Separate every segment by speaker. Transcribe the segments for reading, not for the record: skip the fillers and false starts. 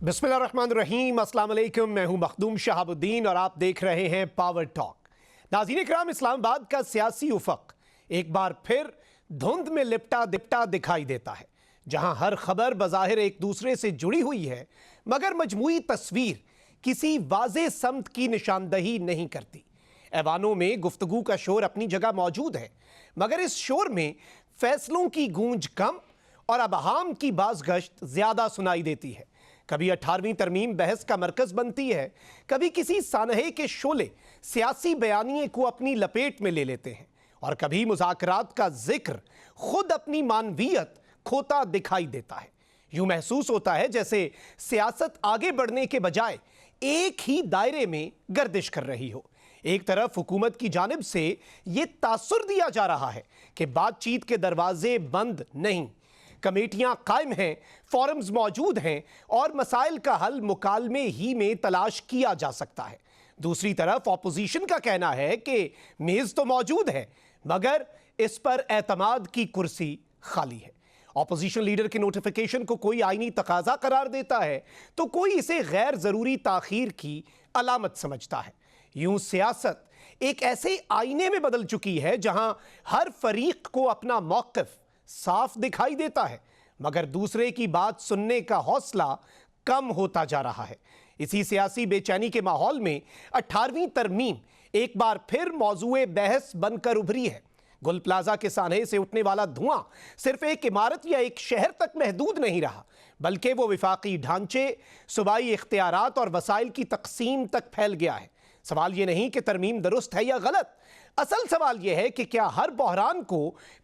Speaker 1: बिस्मिल्लाहिर्रहमानिर्रहीम, अस्सलाम वालेकुम। मैं हूं मखदूम शहाबुद्दीन और आप देख रहे हैं पावर टॉक। नाज़रीन इकराम, इस्लामाबाद का सियासी उफक एक बार फिर धुंध में लिपटा दिपटा दिखाई देता है, जहां हर खबर बज़ाहिर एक दूसरे से जुड़ी हुई है, मगर मजमूई तस्वीर किसी वाज़े समत की निशानदही नहीं करती। ऐवानों में गुफ्तगू का शोर अपनी जगह मौजूद है, मगर इस शोर में फैसलों की गूंज कम और अबहाम की बाज़गश्त ज़्यादा सुनाई देती है। कभी 18वीं तरमीम बहस का मरकज बनती है, कभी किसी सानहे के शोले सियासी बयानिए को अपनी लपेट में ले लेते हैं, और कभी मुज़ाकरात का जिक्र खुद अपनी मानवीयत खोता दिखाई देता है। यूं महसूस होता है जैसे सियासत आगे बढ़ने के बजाय एक ही दायरे में गर्दिश कर रही हो। एक तरफ हुकूमत की जानिब से यह तासुर दिया जा रहा है कि बातचीत के दरवाजे बंद नहीं, कमेटियां कायम हैं, फोरम्स मौजूद हैं और मसाइल का हल मुकालमे ही में तलाश किया जा सकता है। दूसरी तरफ ऑपोजिशन का कहना है कि मेज तो मौजूद है, मगर इस पर एतमाद की कुर्सी खाली है। ऑपोजिशन लीडर के नोटिफिकेशन को कोई आईनी तकाजा करार देता है, तो कोई इसे गैर जरूरी ताखीर की अलामत समझता है। यूं सियासत एक ऐसे आईने में बदल चुकी है जहां हर फरीक को अपना मौक़िफ़ साफ दिखाई देता है, मगर दूसरे की बात सुनने का हौसला कम होता जा रहा है। इसी सियासी बेचैनी के माहौल में 18वीं तरमीम एक बार फिर मौजूए बहस बनकर उभरी है। गुल प्लाजा के सानहे से उठने वाला धुआं सिर्फ एक इमारत या एक शहर तक महदूद नहीं रहा, बल्कि वो विफाकी ढांचे, सूबाई इख्तियारात और वसाइल की तकसीम तक फैल गया है। सवाल ये नहीं कि तरमीम दुरुस्त है या गलत, असल सवाल यह है कि क्या हर बहरान को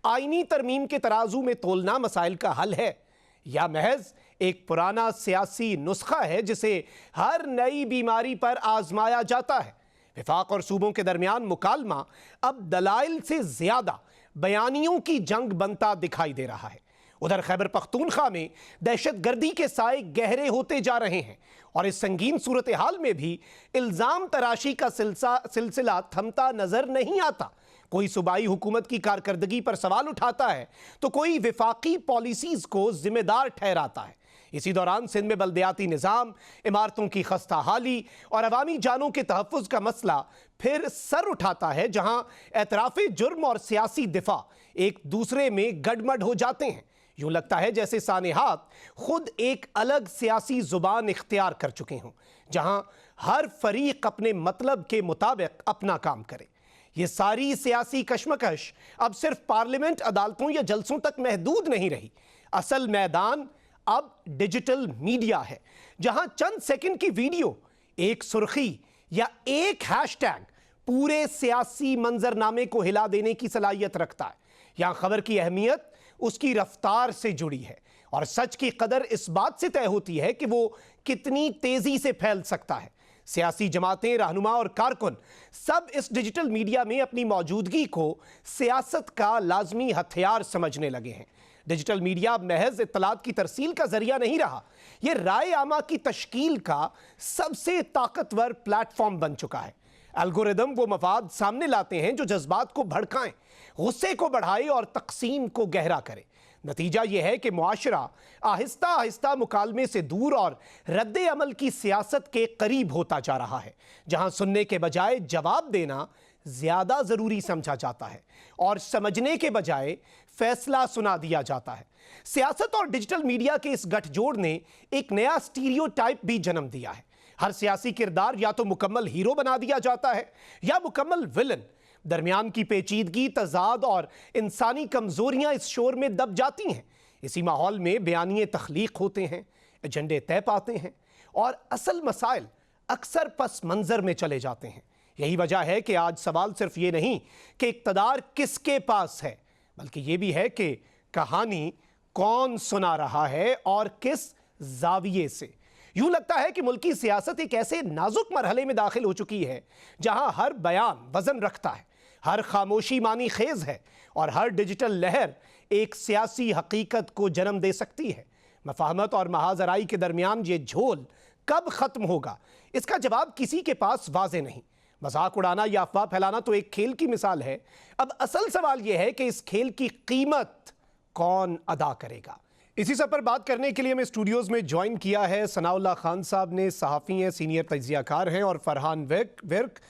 Speaker 1: आईनी तरमीम के तराजू में तोलना मसाइल का हल है, या महज एक पुराना सियासी नुस्खा है जिसे हर नई बीमारी पर आजमाया जाता है। विफाक और सूबों के दरमियान मुकालमा अब दलाइल से ज्यादा बयानियों की जंग बनता दिखाई दे रहा है। उधर खैबर पख्तूनख्वा में दहशतगर्दी के साए गहरे होते जा रहे हैं, और इस संगीन सूरत हाल में भी इल्ज़ाम तराशी का सिलसिला थमता नजर नहीं आता। कोई सूबाई हुकूमत की कारकर्दगी पर सवाल उठाता है, तो कोई विफाकी पॉलिसीज को जिम्मेदार ठहराता है। इसी दौरान सिंध में बल्दियाती निज़ाम, इमारतों की खस्ता हाली और अवामी जानों के तहफ़्फ़ुज़ का मसला फिर सर उठाता है, जहां एतराफ़े जुर्म और सियासी दिफा एक दूसरे में गडमड हो जाते हैं। यूं लगता है जैसे सानेहात खुद एक अलग सियासी जुबान इख्तियार कर चुके हों, जहां हर फरीक अपने मतलब के मुताबिक अपना काम करे। ये सारी सियासी कशमकश अब सिर्फ पार्लियामेंट, अदालतों या जलसों तक महदूद नहीं रही। असल मैदान अब डिजिटल मीडिया है, जहां चंद सेकंड की वीडियो, एक सुर्खी या एक हैशटैग पूरे सियासी मंजरनामे को हिला देने की सलाहियत रखता है। यहां खबर की अहमियत उसकी रफ्तार से जुड़ी है, और सच की कदर इस बात से तय होती है कि वो कितनी तेजी से फैल सकता है। सियासी जमातें, रहनुमा और कारकुन सब इस डिजिटल मीडिया में अपनी मौजूदगी को सियासत का लाजमी हथियार समझने लगे हैं। डिजिटल मीडिया महज इत्तलात की तरसील का जरिया नहीं रहा, यह राय आमा की तश्कील का सबसे ताकतवर प्लेटफॉर्म बन चुका है। एल्गोरिदम वो मफाद सामने लाते हैं जो जज्बात को भड़काएं, गुस्से को बढ़ाए और तकसीम को गहरा करे। नतीजा यह है कि मुआशरा आहिस्ता आहिस्ता मुकालमे से दूर और रद्द अमल की सियासत के करीब होता जा रहा है, जहां सुनने के बजाय जवाब देना ज्यादा जरूरी समझा जाता है और समझने के बजाय फैसला सुना दिया जाता है। सियासत और डिजिटल मीडिया के इस गठजोड़ ने एक नया स्टीरियोटाइप भी जन्म दिया है। हर सियासी किरदार या तो मुकम्मल हीरो बना दिया जाता है या मुकम्मल विलन। दरमियान की पेचीदगी, तजाद और इंसानी कमजोरियां इस शोर में दब जाती हैं। इसी माहौल में बयानिए तख्लीक होते हैं, एजेंडे तय पाते हैं, और असल मसाइल अक्सर पस मंजर में चले जाते हैं। यही वजह है कि आज सवाल सिर्फ ये नहीं कि इक़्तिदार किसके पास है, बल्कि ये भी है कि कहानी कौन सुना रहा है और किस जाविये से। यूं लगता है कि मुल्की सियासत एक ऐसे नाजुक मरहले में दाखिल हो चुकी है जहां हर बयान वजन रखता है, हर खामोशी मानी खेज है, और हर डिजिटल लहर एक सियासी हकीकत को जन्म दे सकती है। मफाहमत और महाजराई के दरमियान ये झोल कब खत्म होगा, इसका जवाब किसी के पास वाज़े नहीं। मजाक उड़ाना या अफवाह फैलाना तो एक खेल की मिसाल है, अब असल सवाल यह है कि इस खेल की कीमत कौन अदा करेगा। इसी सब पर बात करने के लिए हमें स्टूडियोज में ज्वाइन किया है सनाउल्लाह खान साहब ने, सहाफ़ी हैं, सीनियर तज्ज़ियाकार हैं, और Farhan Virk,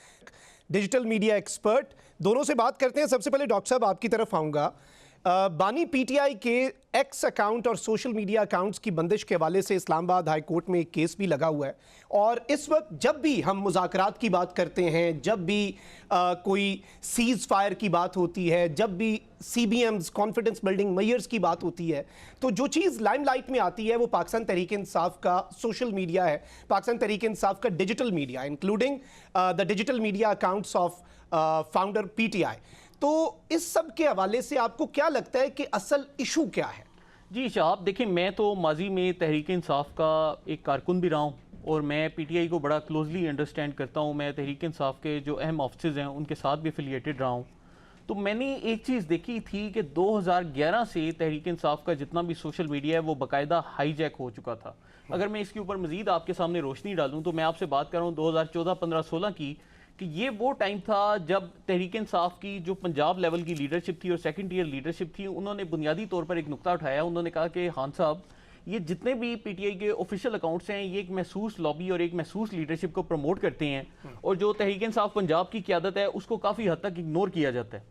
Speaker 1: digital media expert. दोनों से बात करते हैं। सबसे पहले डॉक्टर साहब आपकी तरफ आऊँगा। बानी पीटीआई के एक्स अकाउंट और सोशल मीडिया अकाउंट्स की बंदिश के हवाले से इस्लामाबाद हाई कोर्ट में एक केस भी लगा हुआ है, और इस वक्त जब भी हम मुज़ाकरात की बात करते हैं, जब भी कोई सीज़ फायर की बात होती है, जब भी CBMs कॉन्फिडेंस बिल्डिंग मेजर्स की बात होती है, तो जो चीज़ लाइमलाइट में आती है वो पाकिस्तान तहरीक इंसाफ का सोशल मीडिया है, पाकिस्तान तहरीक इंसाफ का digital media, including the digital media accounts of founder PTI। तो इस सब के हवाले से आपको क्या लगता है कि असल इशू क्या है?
Speaker 2: जी शाह, देखिए मैं तो माजी में तहरीक इंसाफ का एक कारकुन भी रहा हूँ और मैं PTI को बड़ा क्लोजली अंडरस्टैंड करता हूँ। मैं तहरीक इंसाफ के जो अहम ऑफिस हैं उनके साथ भी एफिलिएटेड रहा हूँ। तो मैंने एक चीज़ देखी थी कि 2011 से तहरीक इंसाफ का जितना भी सोशल मीडिया है वो बाकायदा हाईजैक हो चुका था। अगर मैं इसके ऊपर मज़ीद आपके सामने रोशनी डालूँ तो मैं आपसे बात कर रहा हूँ 2014, 15, 16 की, कि ये वो टाइम था जब तहरीक इंसाफ की जो पंजाब लेवल की लीडरशिप थी और सेकंड ईयर लीडरशिप थी, उन्होंने बुनियादी तौर पर एक नुक्ता उठाया। उन्होंने कहा कि खान साहब, ये जितने भी PTI के ऑफिशियल अकाउंट्स हैं ये एक महसूस लॉबी और एक महसूस लीडरशिप को प्रमोट करते हैं, और जो तहरीक इंसाफ पंजाब की क़यादत है उसको काफ़ी हद तक इग्नोर किया जाता है।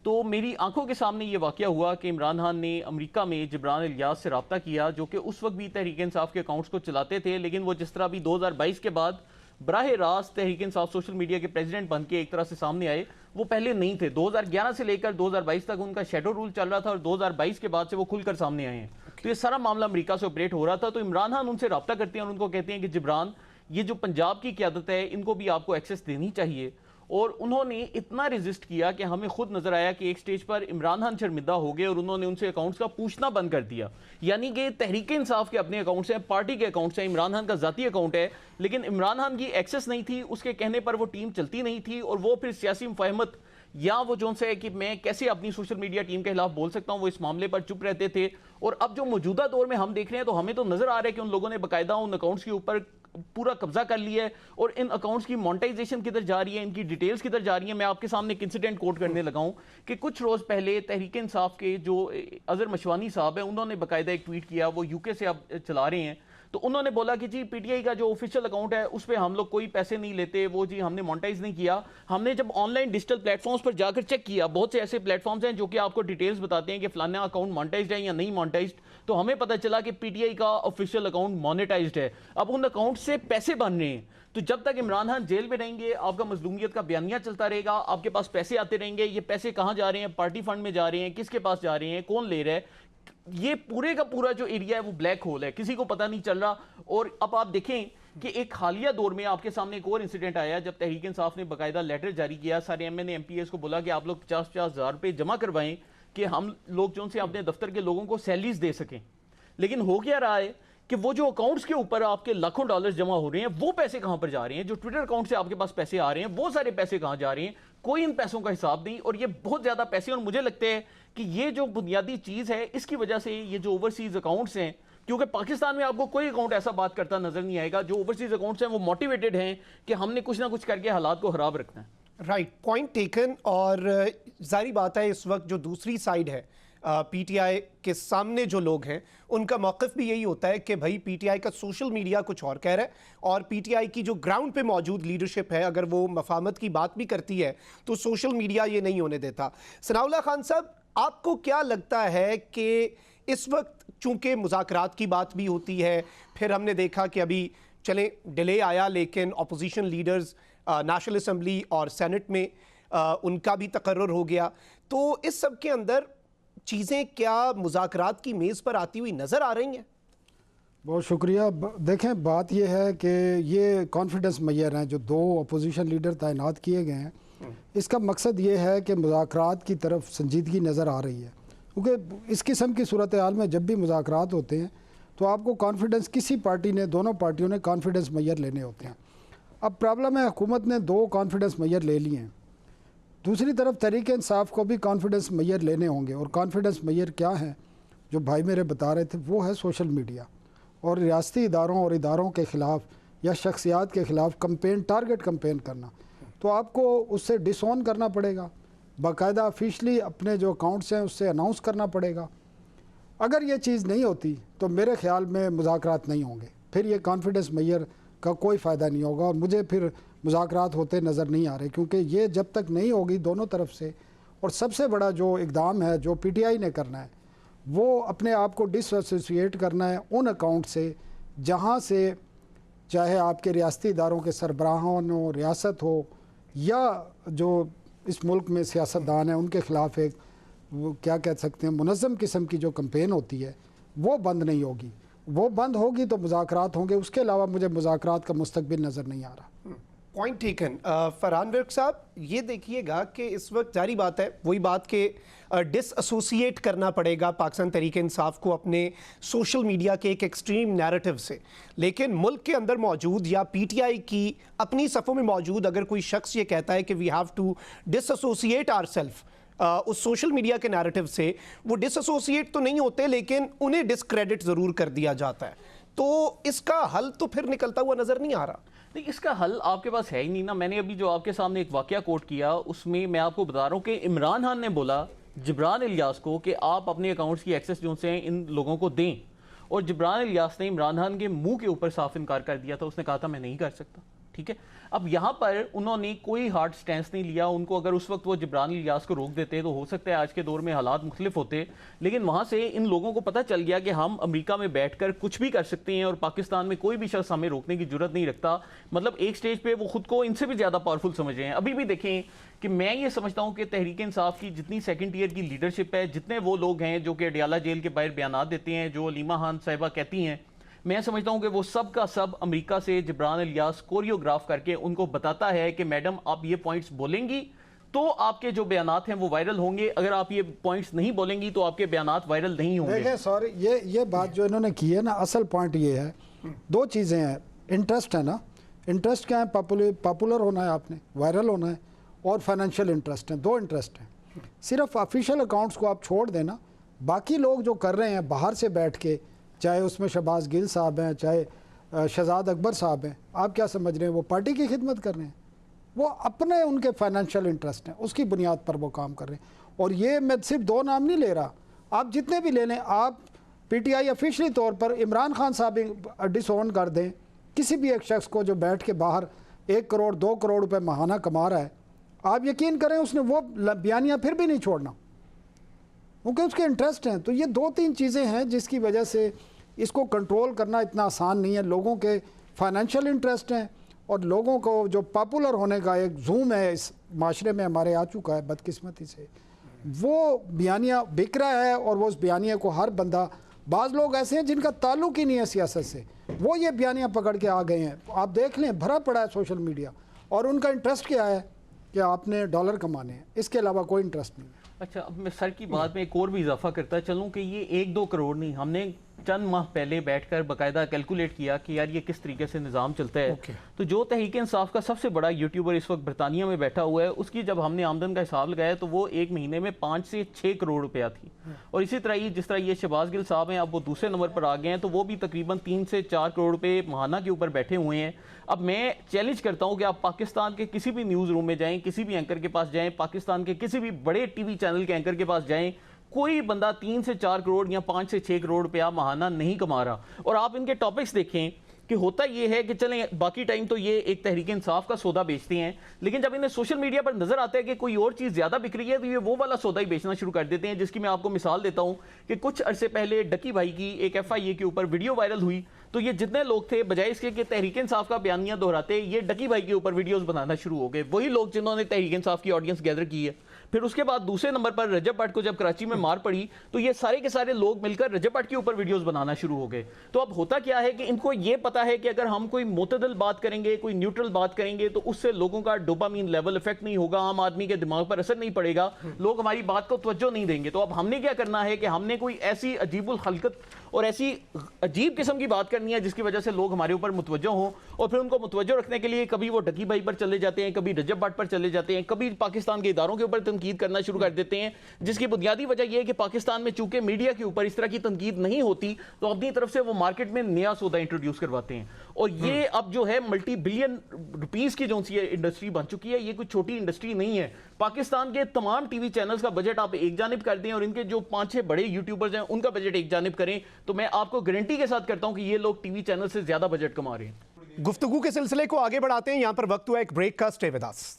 Speaker 2: तो मेरी आंखों के सामने ये वाक़या हुआ कि इमरान खान ने अमेरिका में जिब्रान इलियास से रब्ता किया, जो कि उस वक्त भी तहरीक इंसाफ के अकाउंट्स को चलाते थे, लेकिन वो जिस तरह भी 2022 के बाद बराह रास्त तहरीक इंसाफ सोशल मीडिया के प्रेसिडेंट बन के एक तरह से सामने आए, वो पहले नहीं थे। 2011 से लेकर 2022 तक उनका शेडो रूल चल रहा था और 2022 के बाद से वो खुलकर सामने आए हैं। तो ये सारा मामला अमेरिका से ऑपरेट हो रहा था। तो इमरान खान उनसे रब्ता करते हैं और उनको कहते हैं कि जिब्रान, ये जो पंजाब की क़यादत है इनको भी आपको एक्सेस देनी चाहिए। और उन्होंने इतना रेजिस्ट किया कि हमें खुद नजर आया कि एक स्टेज पर इमरान खान शर्मिंदा हो गए और उन्होंने उनसे अकाउंट्स का पूछना बंद कर दिया। यानी कि तहरीक इंसाफ के अपने अकाउंट्स हैं, पार्टी के अकाउंट्स हैं, इमरान खान का जाती अकाउंट है, लेकिन इमरान खान की एक्सेस नहीं थी, उसके कहने पर वो टीम चलती नहीं थी, और वो फिर सियासी मुफाहमत या वो जो से है कि मैं कैसे अपनी सोशल मीडिया टीम के खिलाफ बोल सकता हूं, वो इस मामले पर चुप रहते थे। और अब जो मौजूदा दौर में हम देख रहे हैं तो हमें तो नजर आ रहा है कि उन लोगों ने बाकायदा उन अकाउंट्स के ऊपर पूरा कब्जा कर लिया है, और इन अकाउंट्स की मोनेटाइजेशन किधर जा रही है, इनकी डिटेल्स किधर जा रही है। मैं आपके सामने एक इंसिडेंट कोट करने लगा हूं कि कुछ रोज पहले तहरीक इंसाफ के जो अजहर मशवानी साहब हैं उन्होंने बाकायदा एक ट्वीट किया, वो UK से अब चला रहे हैं। तो उन्होंने बोला कि जी PTI का जो ऑफिशियल अकाउंट है उस पर हम लोग कोई पैसे नहीं लेते, वो जी हमने मोनेटाइज नहीं किया। हमने जब ऑनलाइन डिजिटल प्लेटफॉर्म्स पर जाकर चेक किया, बहुत से ऐसे प्लेटफॉर्म्स हैं जो कि आपको डिटेल्स बताते हैं कि फलाना अकाउंट मोनेटाइज्ड है या नहीं मोनेटाइज्ड, तो हमें पता चला कि PTI का ऑफिशियल अकाउंट मोनेटाइज्ड है। अब उन अकाउंट से पैसे बन रहे हैं। तो जब तक इमरान खान जेल में रहेंगे, आपका मजलूमियत का बयानिया चलता रहेगा, आपके पास पैसे आते रहेंगे। ये पैसे कहाँ जा रहे हैं, पार्टी फंड में जा रहे हैं, किसके पास जा रहे हैं, कौन ले रहा है, ये पूरे का पूरा जो एरिया है वो ब्लैक होल है, किसी को पता नहीं चल रहा। और अब आप देखें कि एक हालिया दौर में आपके सामने एक और इंसिडेंट आया जब तहरीक इंसाफ ने बाकायदा लेटर जारी किया, सारे MNA MPs को बोला कि आप लोग 50-50 हज़ार रुपये जमा करवाएं कि हम लोग जो से अपने दफ्तर के लोगों को सैलरीज दे सकें। लेकिन हो क्या रहा है कि वो जो अकाउंट्स के ऊपर आपके लाखों डॉलर्स जमा हो रहे हैं, वो पैसे कहां पर जा रहे हैं, जो ट्विटर अकाउंट से आपके पास पैसे आ रहे हैं वो सारे पैसे कहां जा रहे हैं, कोई इन पैसों का हिसाब नहीं। और ये बहुत ज्यादा पैसे, और मुझे लगता है कि ये जो बुनियादी चीज है इसकी वजह से ये जो ओवरसीज अकाउंट्स हैं, क्योंकि पाकिस्तान में आपको कोई अकाउंट ऐसा बात करता नजर नहीं आएगा, जो ओवरसीज अकाउंट्स हैं वो मोटिवेटेड हैं कि हमने कुछ ना कुछ करके हालात को खराब रखना है।
Speaker 1: Right, point taken. और जाहिर बात है इस वक्त जो दूसरी साइड है, PTI के सामने जो लोग हैं उनका मौक़िफ़ भी यही होता है कि भाई PTI का सोशल मीडिया कुछ और कह रहा है, और PTI की जो ग्राउंड पे मौजूद लीडरशिप है अगर वो मफाहमत की बात भी करती है तो सोशल मीडिया ये नहीं होने देता। सनाउल्लाह खान साहब, आपको क्या लगता है कि इस वक्त चूँकि मुज़ाकरात की बात भी होती है, फिर हमने देखा कि अभी चलें डिले आया लेकिन अपोजिशन लीडर्स नेशनल असम्बली और सेनेट में उनका भी तकर्रुर हो गया, तो इस सब के अंदर चीज़ें क्या मुज़ाकरात की मेज़ पर आती हुई नज़र आ रही हैं?
Speaker 3: बहुत शुक्रिया। देखें, बात यह है कि ये कॉन्फिडेंस मेजर हैं जो 2 अपोजिशन लीडर तैनात किए गए हैं, इसका मकसद ये है कि मुज़ाकरात की तरफ संजीदगी नज़र आ रही है। क्योंकि इस किस्म की सूरत हाल में जब भी मुज़ाकरात होते हैं तो आपको कॉन्फिडेंस, किसी पार्टी ने, दोनों पार्टियों ने कॉन्फिडेंस मेजर लेने होते हैं। अब प्रॉब्लम है हुकूमत ने 2 कॉन्फिडेंस मेजर ले लिए हैं, दूसरी तरफ तहरीक इंसाफ को भी कॉन्फिडेंस मेजर लेने होंगे। और कॉन्फिडेंस मेजर क्या है जो भाई मेरे बता रहे थे, वो है सोशल मीडिया और रियासती इदारों और इदारों के ख़िलाफ़ या शख्सियात के ख़िलाफ़ कंपेन, टारगेट कंपेन करना। तो आपको उससे डिसऑन करना पड़ेगा, बाकायदा ऑफिशली अपने जो अकाउंट्स हैं उससे अनाउंस करना पड़ेगा। अगर ये चीज़ नहीं होती तो मेरे ख्याल में मुज़ाकरात नहीं होंगे, फिर ये कॉन्फिडेंस मेजर का कोई फ़ायदा नहीं होगा और मुझे फिर मुज़ाकरात होते नज़र नहीं आ रहे, क्योंकि ये जब तक नहीं होगी दोनों तरफ से। और सबसे बड़ा जो इक़दाम है जो पीटीआई ने करना है वो अपने आप को डिसएसोसिएट करना है उन अकाउंट से जहाँ से चाहे आपके रियासती इदारों के सरबराहों हो, रियासत हो, या जो इस मुल्क में सियासतदान हैं उनके ख़िलाफ़ एक वो क्या कह सकते हैं मुनज़्ज़म किस्म की जो कैंपेन होती है वो बंद नहीं होगी। वो बंद होगी तो मुज़ाकरात होंगे, उसके अलावा मुझे मुज़ाकरात का मुस्तकबिल नज़र नहीं आ रहा।
Speaker 1: Point taken. फरहान विर्क साहब, ये देखिएगा कि इस वक्त जारी बात है, वही बात के डिसएसोसिएट करना पड़ेगा पाकिस्तान तहरीक इंसाफ को अपने सोशल मीडिया के एक एक्सट्रीम नैरेटिव से, लेकिन मुल्क के अंदर मौजूद या पीटीआई की अपनी सफ़ों में मौजूद अगर कोई शख्स ये कहता है कि we have to disassociate ourself उस सोशल मीडिया के नैरेटिव से, वो डिसएसोसिएट तो नहीं होते लेकिन उन्हें डिस्क्रेडिट ज़रूर कर दिया जाता है, तो इसका हल तो फिर निकलता हुआ नज़र नहीं आ रहा।
Speaker 2: नहीं, इसका हल आपके पास है ही नहीं ना। मैंने अभी जो आपके सामने एक वाकया कोट किया उसमें मैं आपको बता रहा हूँ कि इमरान खान ने बोला जिब्रान इलियास को कि आप अपने अकाउंट्स की एक्सेस जो से इन लोगों को दें, और जिब्रान इलियास ने इमरान खान के मुंह के ऊपर साफ इनकार कर दिया था। उसने कहा था मैं नहीं कर सकता। ठीक है, अब यहाँ पर उन्होंने कोई हार्ड स्टैंस नहीं लिया। उनको अगर उस वक्त वो जिब्रान इलियास को रोक देते तो हो सकता है आज के दौर में हालात मुख्तलिफ होते, लेकिन वहाँ से इन लोगों को पता चल गया कि हम अमेरिका में बैठकर कुछ भी कर सकते हैं और पाकिस्तान में कोई भी शख्स हमें रोकने की जरूरत नहीं रखता। मतलब एक स्टेज पे वो खुद को इनसे भी ज़्यादा पावरफुल समझ रहे हैं। अभी भी देखें कि मैं ये समझता हूँ कि तहरीक इंसाफ की जितनी सेकंड टीयर की लीडरशिप है, जितने वो लोग हैं जो कि अडियाला जेल के बाहर बयान देते हैं, जो अलीमा खान साहिबा कहती हैं, मैं समझता हूं कि वो सब का सब अमेरिका से जिब्रान इलियास कोरियोग्राफ करके उनको बताता है कि मैडम आप ये पॉइंट्स बोलेंगी तो आपके जो बयानात हैं वो वायरल होंगे, अगर आप ये पॉइंट्स नहीं बोलेंगी तो आपके बयानात वायरल नहीं होंगे।
Speaker 3: देखिए सॉरी, ये बात जो इन्होंने की है ना, असल पॉइंट ये है, दो चीज़ें हैं। इंटरेस्ट है ना, इंटरेस्ट क्या है? पॉपुलर होना है, आपने वायरल होना है, और फाइनेंशियल इंटरेस्ट है। दो इंटरेस्ट हैं। सिर्फ ऑफिशियल अकाउंट्स को आप छोड़ देना, बाकी लोग जो कर रहे हैं बाहर से बैठ के, चाहे उसमें शहबाज गिल साहब हैं, चाहे शहजाद अकबर साहब हैं, आप क्या समझ रहे हैं वो पार्टी की खिदमत कर रहे हैं? वो अपने उनके फाइनेंशियल इंटरेस्ट हैं, उसकी बुनियाद पर वो काम कर रहे हैं। और ये मैं सिर्फ दो नाम नहीं ले रहा, आप जितने भी ले लें, आप पीटीआई ऑफिशियली तौर पर इमरान खान साहब डिसोन कर दें किसी भी एक शख्स को जो बैठ के बाहर 1 करोड़ 2 करोड़ रुपए माहाना कमा रहा है, आप यकीन करें उसने वो बयानियाँ फिर भी नहीं छोड़ना, क्योंकि उसके इंटरेस्ट हैं। तो ये 2-3 चीज़ें हैं जिसकी वजह से इसको कंट्रोल करना इतना आसान नहीं है। लोगों के फाइनेंशियल इंटरेस्ट हैं और लोगों को जो पॉपुलर होने का एक जूम है इस माशरे में हमारे आ चुका है बदकिस्मती से, वो बयानिया बिक रहा है और वो उस बयानिया को हर बंदा, बाज़ लोग ऐसे हैं जिनका ताल्लुक ही नहीं है सियासत से, वो ये बयानियाँ पकड़ के आ गए हैं। आप देख लें, भरा पड़ा है सोशल मीडिया, और उनका इंटरेस्ट क्या है कि आपने डॉलर कमाने हैं, इसके अलावा कोई इंटरेस्ट नहीं है।
Speaker 2: अच्छा, अब मैं सर की बात में एक और भी इजाफा करता चलूँ कि ये 1-2 करोड़ नहीं, हमने चंद माह पहले बैठकर बाकायदा कैलकुलेट किया कि यार ये किस तरीके से निज़ाम चलता है। तो जो तहरीक इंसाफ का सबसे बड़ा यूट्यूबर इस वक्त बरतानिया में बैठा हुआ है, उसकी जब हमने आमदन का हिसाब लगाया तो वो एक महीने में 5 से 6 करोड़ रुपया थी। और इसी तरह ये जिस तरह ये शहबाज गिल साहब हैं, अब वो दूसरे नंबर पर आ गए हैं, तो वो भी तकरीबन 3 से 4 करोड़ रुपये माहाना के ऊपर बैठे हुए हैं। अब मैं चैलेंज करता हूं कि आप पाकिस्तान के किसी भी न्यूज़ रूम में जाएं, किसी भी एंकर के पास जाएं, पाकिस्तान के किसी भी बड़े टीवी चैनल के एंकर के पास जाएं, कोई बंदा 3 से 4 करोड़ या 5 से 6 करोड़ रुपया माहाना नहीं कमा रहा। और आप इनके टॉपिक्स देखें कि होता ये है कि चलें बाकी टाइम तो ये एक तहरीक इंसाफ का सौदा बेचते हैं, लेकिन जब इन्हें सोशल मीडिया पर नजर आता है कि कोई और चीज़ ज़्यादा बिक रही है तो ये वो वाला सौदा ही बेचना शुरू कर देते हैं। जिसकी मैं आपको मिसाल देता हूं कि कुछ अरसे पहले डकी भाई की एक FIA के ऊपर वीडियो वायरल हुई, तो ये जितने लोग थे बजाय इसके कि तहरीक इंसाफ का बयानिया दोहराते, ये डकी भाई के ऊपर वीडियोस बनाना शुरू हो गए। वही लोग जिन्होंने तहरीक इंसाफ की ऑडियंस गैदर की है। फिर उसके बाद दूसरे नंबर पर रजब भट्ट को जब कराची में मार पड़ी तो ये सारे के सारे लोग मिलकर रजब भट्ट के ऊपर वीडियोस बनाना शुरू हो गए। तो अब होता क्या है कि इनको ये पता है कि अगर हम कोई मुतदल बात करेंगे, कोई न्यूट्रल बात करेंगे, तो उससे लोगों का डोपामीन लेवल इफेक्ट नहीं होगा, आम आदमी के दिमाग पर असर नहीं पड़ेगा, लोग हमारी बात को तवज्जो नहीं देंगे। तो अब हमने क्या करना है कि हमने कोई ऐसी अजीबुल हलकत और ऐसी अजीब किस्म की बात करनी है जिसकी वजह से लोग हमारे ऊपर मुतवज्जो हों, और फिर उनको मुतवज्जो रखने के लिए कभी वो डकी भाई पर चले जाते हैं, कभी रजब भट्ट पर चले जाते हैं, कभी पाकिस्तान के इदारों के ऊपर तनकीद तनकीद करना शुरू कर देते हैं, जिसकी बुनियादी वजह यह है कि पाकिस्तान में चूंकि मीडिया के ऊपर इस तरह की तनकीद नहीं होती तो अपनी तरफ से वो मार्केट में नया सौदा इंट्रोड्यूस करवाते हैं। और ये अब जो है मल्टी बिलियन रुपीस की जो सी इंडस्ट्री बन चुकी है, ये कोई छोटी इंडस्ट्री नहीं है। पाकिस्तान के तमाम टीवी चैनल्स का बजट आप एक जानिब कर दें और इनके जो 5-6 बड़े यूट्यूबर्स हैं उनका बजट एक जानिब करें, तो मैं आपको गारंटी के साथ करता हूं कि ये लोग टीवी चैनल से ज्यादा बजट कमा रहे हैं।
Speaker 1: गुफ्तगू के सिलसिले को आगे बढ़ाते हैं, यहां पर वक्त हुआ एक ब्रेक का। Stay with us.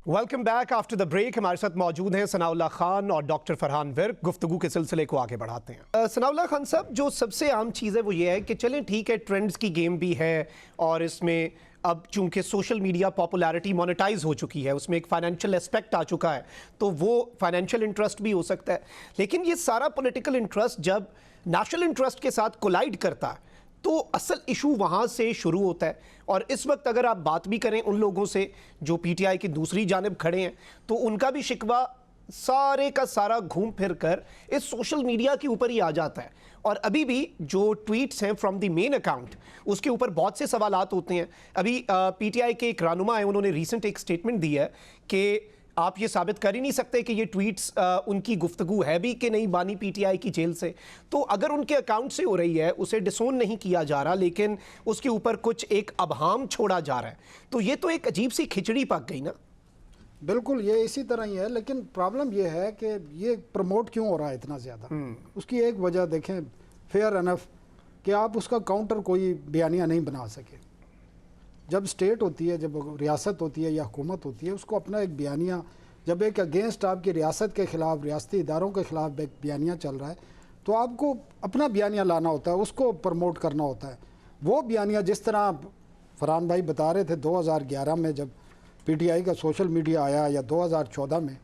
Speaker 1: Welcome back after the break. हमारे साथ मौजूद हैं सनाउल्लाह खान और डॉक्टर फरहान विर्क। गुफ्तगू के सिलसिले को आगे बढ़ाते हैं। सनाउल्लाह खान साहब, जो सबसे आम चीज़ है वो ये है कि चलें ठीक है, ट्रेंड्स की गेम भी है और इसमें अब चूंकि सोशल मीडिया पॉपुलैरिटी मोनेटाइज हो चुकी है, उसमें एक फाइनेंशियल एस्पेक्ट आ चुका है, तो वो फाइनेंशियल इंटरेस्ट भी हो सकता है। लेकिन ये सारा पॉलिटिकल इंटरेस्ट जब नेशनल इंटरेस्ट के साथ कोलाइड करता है तो असल इशू वहाँ से शुरू होता है। और इस वक्त अगर आप बात भी करें उन लोगों से जो पीटीआई की दूसरी जानिब खड़े हैं, तो उनका भी शिकवा सारे का सारा घूम फिर कर इस सोशल मीडिया के ऊपर ही आ जाता है। और अभी भी जो ट्वीट्स हैं फ्रॉम द मेन अकाउंट, उसके ऊपर बहुत से सवालात होते हैं। अभी पीटीआई के एक रहनुमा है, उन्होंने रिसेंट एक स्टेटमेंट दी है कि आप ये साबित कर ही नहीं सकते कि ये ट्वीट्स उनकी गुफ्तगू है भी कि नहीं बानी पीटीआई की जेल से। तो अगर उनके अकाउंट से हो रही है, उसे डिसोन नहीं किया जा रहा, लेकिन उसके ऊपर कुछ एक अबहाम छोड़ा जा रहा है, तो ये तो एक अजीब सी खिचड़ी पक गई ना।
Speaker 3: बिल्कुल, ये इसी तरह ही है। लेकिन प्रॉब्लम ये है कि ये प्रमोट क्यों हो रहा है इतना ज़्यादा। उसकी एक वजह देखें, फेयर एनफ, कि आप उसका काउंटर कोई बयानिया नहीं बना सके। जब स्टेट होती है, जब रियासत होती है या हुकूमत होती है, उसको अपना एक बयानिया, जब एक अगेंस्ट आपकी रियासत के ख़िलाफ़, रियासती इदारों के ख़िलाफ़ एक बयानिया चल रहा है, तो आपको अपना बयानिया लाना होता है, उसको प्रमोट करना होता है। वो बयानिया जिस तरह फरहान भाई बता रहे थे 2011 में जब पीटीआई का सोशल मीडिया आया, या 2014 में,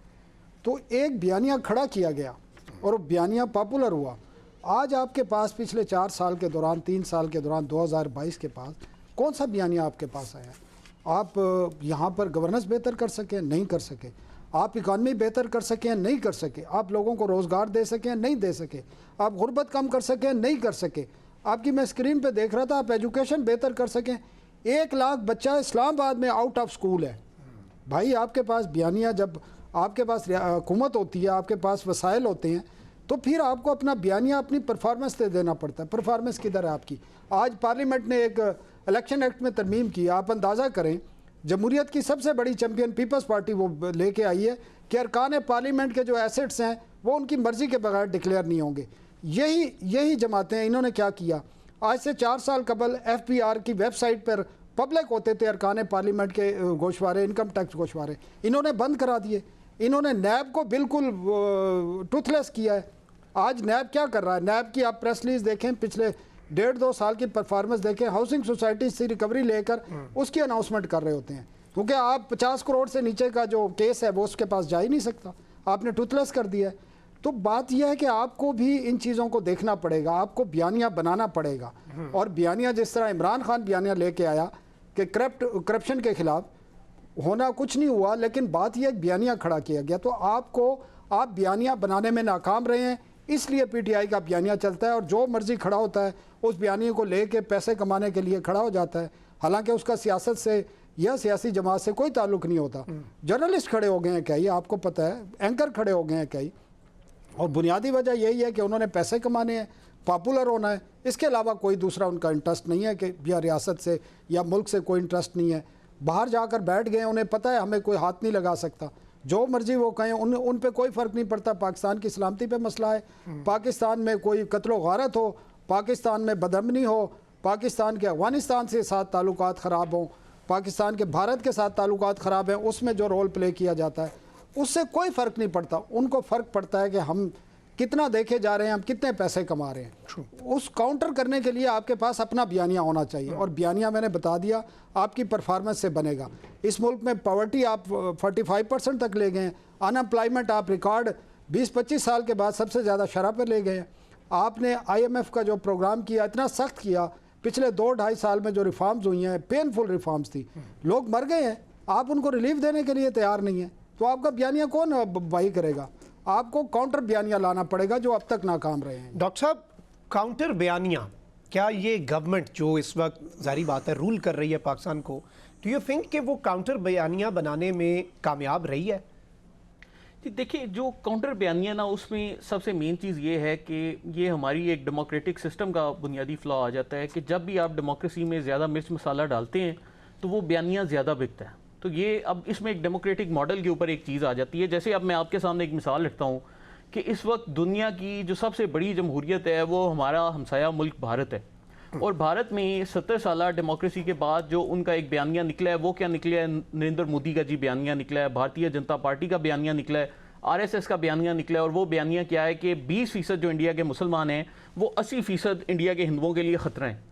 Speaker 3: तो एक बयानिया खड़ा किया गया और बयानिया पॉपुलर हुआ। आज आपके पास पिछले 4 साल के दौरान, 3 साल के दौरान, 2022 के पास कौन सा बयानिया आपके पास आया? आप यहाँ पर गवर्नेंस बेहतर कर सकें, नहीं कर सके। आप इकॉनमी बेहतर कर सकें, नहीं कर सके। आप लोगों को रोज़गार दे सकें, नहीं दे सके। आप गुर्बत कम कर सकें, नहीं कर सके। आपकी मैं स्क्रीन पे देख रहा था, आप एजुकेशन बेहतर कर सकें। 1 लाख बच्चा इस्लामाबाद में आउट ऑफ स्कूल है। भाई, आपके पास बयानिया, जब आपके पास हुकूमत होती है, आपके पास वसाइल होते हैं, तो फिर आपको अपना बयानिया, अपनी परफॉर्मेंस दे देना पड़ता है। परफॉर्मेंस किधर है आपकी? आज पार्लियामेंट ने एक इलेक्शन एक्ट में तरमीम की। आप अंदाज़ा करें, जमहूरियत की सबसे बड़ी चैम्पियन पीपल्स पार्टी वो लेके आई है कि अरकान पार्लियामेंट के जो एसेट्स हैं वो उनकी मर्ज़ी के बगैर डिक्लेयर नहीं होंगे। यही जमातें, इन्होंने क्या किया? आज से 4 साल कबल FPR की वेबसाइट पर पब्लिक होते थे अरकान पार्लियामेंट के गोशवारे, इनकम टैक्स गोशवारे, इन्होंने बंद करा दिए। इन्होंने नैब को बिल्कुल टूथलेस किया है। आज नैब क्या कर रहा है? नैब की आप प्रेस रिलीज देखें, पिछले 1.5-2 साल की परफॉर्मेंस देखें, हाउसिंग सोसाइटी से रिकवरी लेकर उसकी अनाउंसमेंट कर रहे होते हैं, क्योंकि आप 50 करोड़ से नीचे का जो केस है वो उसके पास जा ही नहीं सकता। आपने टूथलेस कर दिया है। तो बात यह है कि आपको भी इन चीज़ों को देखना पड़ेगा, आपको बयानिया बनाना पड़ेगा। और बयानिया जिस तरह इमरान खान बयानिया लेके आया कि करप्शन के ख़िलाफ़ होना कुछ नहीं हुआ, लेकिन बात यह बयानिया खड़ा किया गया। तो आप बयानिया बनाने में नाकाम रहे हैं, इसलिए पीटीआई का बयानिया चलता है और जो मर्जी खड़ा होता है उस बयानिया को लेके पैसे कमाने के लिए खड़ा हो जाता है। हालांकि उसका सियासत से या सियासी जमात से कोई ताल्लुक नहीं होता। जर्नलिस्ट खड़े हो गए हैं कई, आपको पता है, एंकर खड़े हो गए हैं कई, और बुनियादी वजह यही है कि उन्होंने पैसे कमाने हैं, पॉपुलर होना है। इसके अलावा कोई दूसरा उनका इंटरेस्ट नहीं है कि या रियासत से या मुल्क से कोई इंटरेस्ट नहीं है। बाहर जाकर बैठ गए, उन्हें पता है हमें कोई हाथ नहीं लगा सकता, जो मर्जी वो कहें, उन पे कोई फ़र्क नहीं पड़ता। पाकिस्तान की सलामती पे मसला है, पाकिस्तान में कोई कत्लो गारत हो, पाकिस्तान में बदअमनी हो, पाकिस्तान के अफगानिस्तान से साथ ताल्लुकात ख़राब हों, पाकिस्तान के भारत के साथ ताल्लुकात ख़राब हैं, उसमें जो रोल प्ले किया जाता है उससे कोई फ़र्क नहीं पड़ता। उनको फ़र्क पड़ता है कि हम कितना देखे जा रहे हैं, हम कितने पैसे कमा रहे हैं। उस काउंटर करने के लिए आपके पास अपना बयानिया होना चाहिए, और बयानिया मैंने बता दिया आपकी परफॉर्मेंस से बनेगा। इस मुल्क में पॉवर्टी आप 45% तक ले गए, अनएम्प्लॉयमेंट आप रिकॉर्ड 20-25 साल के बाद सबसे ज़्यादा शरह पर ले गए हैं। आपने IMF का जो प्रोग्राम किया, इतना सख्त किया, पिछले 2-2.5 साल में जो रिफॉर्म्स हुई हैं, पेनफुल रिफॉर्म्स थी, लोग मर गए हैं, आप उनको रिलीफ देने के लिए तैयार नहीं हैं, तो आपका बयानिया कौन वाही करेगा? आपको काउंटर बयानिया लाना पड़ेगा जो अब तक नाकाम रहे हैं।
Speaker 1: डॉक्टर साहब, काउंटर बयानिया, क्या ये गवर्नमेंट जो इस वक्त जारी बात है रूल कर रही है पाकिस्तान को, डू यू थिंक कि वो काउंटर बयानिया बनाने में कामयाब रही है?
Speaker 2: जी देखिए, जो काउंटर बयानिया ना, उसमें सबसे मेन चीज़ ये है कि ये हमारी एक डेमोक्रेटिक सिस्टम का बुनियादी फ्लॉ आ जाता है कि जब भी आप डेमोक्रेसी में ज़्यादा मिर्च मसाला डालते हैं तो वो बयानिया ज़्यादा बिकता है। तो ये अब इसमें एक डेमोक्रेटिक मॉडल के ऊपर एक चीज़ आ जाती है। जैसे अब मैं आपके सामने एक मिसाल रखता हूँ कि इस वक्त दुनिया की जो सबसे बड़ी जमहूरियत है वो हमारा हमसाया मुल्क भारत है, और भारत में 70 साल डेमोक्रेसी के बाद जो उनका एक बयानिया निकला है वो क्या निकला है? नरेंद्र मोदी का जी बयानिया निकला है, भारतीय जनता पार्टी का बयानिया निकला है, RSS का बयानिया निकला है। और वो बयानिया क्या है कि 20% जो इंडिया के मुसलमान हैं वो 80% इंडिया के हिंदुओं के लिए ख़तरा है।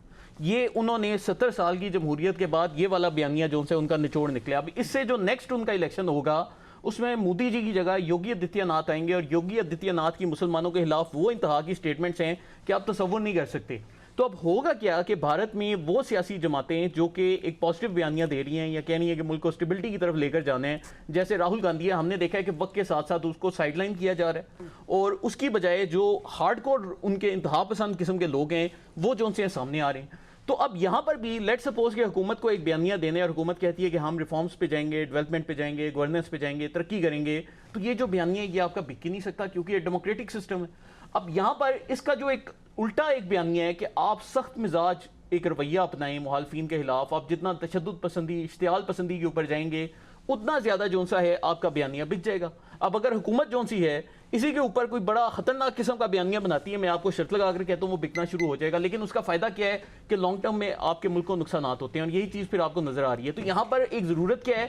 Speaker 2: ये उन्होंने 70 साल की जमहूरियत के बाद ये वाला बयानिया जो उनसे उनका निचोड़ निकला। अब इससे जो नेक्स्ट उनका इलेक्शन होगा उसमें मोदी जी की जगह योगी आदित्यनाथ आएंगे, और योगी आदित्यनाथ की मुसलमानों के खिलाफ वो इंतहा की स्टेटमेंट्स हैं कि आप तसव्वुर नहीं कर सकते। तो अब होगा क्या कि भारत में वो सियासी जमातें जो कि एक पॉजिटिव बयानियां दे रही हैं या कह रही हैं कि मुल्क को स्टेबिलिटी की तरफ लेकर जाने हैं, जैसे राहुल गांधी है, हमने देखा है कि वक्त के साथ साथ उसको साइडलाइन किया जा रहा है, और उसकी बजाय जो हार्डकोर उनके इंतहा पसंद किस्म के लोग हैं वो जो उनसे सामने आ रहे हैं। तो अब यहाँ पर भी लेट सपोज कि हुकूमत को एक बयानिया देने, और हुकूमत कहती है कि हम रिफॉर्म्स पे जाएंगे, डेवलपमेंट पे जाएंगे, गवर्नेंस पे जाएंगे, तरक्की करेंगे, तो ये जो बयानिया है ये आपका बिक ही नहीं सकता क्योंकि ये डेमोक्रेटिक सिस्टम है। अब यहाँ पर इसका जो एक उल्टा एक बयानिया है कि आप सख्त मिजाज एक रवैया अपनाएं मुखालफिन के खिलाफ, आप जितना तशद्दुद पसंदी, इश्तियाल पसंदी के ऊपर जाएंगे उतना ज़्यादा जो सा है आपका बयानिया बिक जाएगा। अब अगर हुकूमत जो सी है इसी के ऊपर कोई बड़ा खतरनाक किस्म का बयानिया बनाती है, मैं आपको शर्त लगा कर कहता हूँ वो बिकना शुरू हो जाएगा, लेकिन उसका फ़ायदा क्या है कि लॉन्ग टर्म में आपके मुल्क को नुकसान होते हैं, और यही चीज़ फिर आपको नज़र आ रही है। तो यहाँ पर एक ज़रूरत क्या है